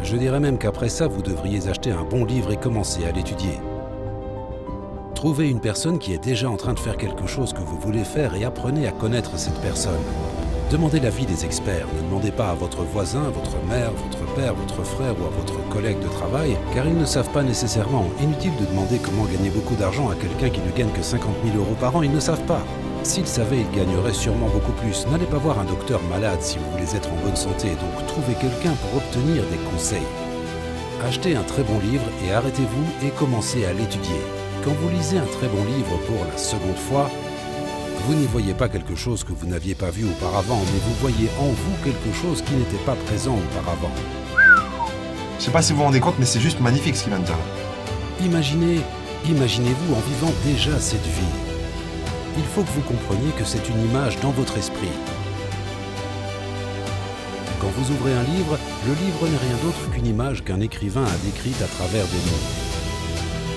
Je dirais même qu'après ça, vous devriez acheter un bon livre et commencer à l'étudier. Trouvez une personne qui est déjà en train de faire quelque chose que vous voulez faire et apprenez à connaître cette personne. Demandez l'avis des experts, ne demandez pas à votre voisin, votre mère, votre père, votre frère ou à votre collègue de travail, car ils ne savent pas nécessairement. Inutile de demander comment gagner beaucoup d'argent à quelqu'un qui ne gagne que 50 000 € par an, ils ne savent pas. S'ils savaient, ils gagneraient sûrement beaucoup plus. N'allez pas voir un docteur malade si vous voulez être en bonne santé, donc trouvez quelqu'un pour obtenir des conseils. Achetez un très bon livre et arrêtez-vous et commencez à l'étudier. Quand vous lisez un très bon livre pour la seconde fois, vous n'y voyez pas quelque chose que vous n'aviez pas vu auparavant, mais vous voyez en vous quelque chose qui n'était pas présent auparavant. Je sais pas si vous vous rendez compte, mais c'est juste magnifique ce qu'il vient de dire. Imaginez-vous en vivant déjà cette vie. Il faut que vous compreniez que c'est une image dans votre esprit. Quand vous ouvrez un livre, le livre n'est rien d'autre qu'une image qu'un écrivain a décrite à travers des mots.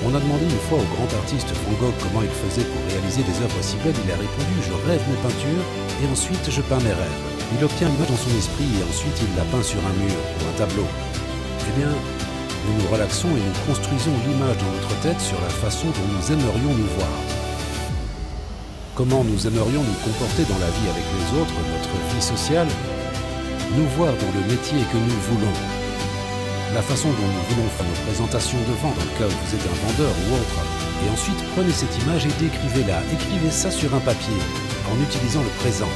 On a demandé une fois au grand artiste Van Gogh comment il faisait pour réaliser des œuvres si belles. Il a répondu « Je rêve mes peintures et ensuite je peins mes rêves ». Il obtient l'image dans son esprit et ensuite il la peint sur un mur ou un tableau. Eh bien, nous nous relaxons et nous construisons l'image dans notre tête sur la façon dont nous aimerions nous voir. Comment nous aimerions nous comporter dans la vie avec les autres, notre vie sociale, nous voir dans le métier que nous voulons. La façon dont nous voulons faire nos présentations devant, dans le cas où vous êtes un vendeur ou autre. Et ensuite, prenez cette image et décrivez-la. Écrivez ça sur un papier, en utilisant le présent.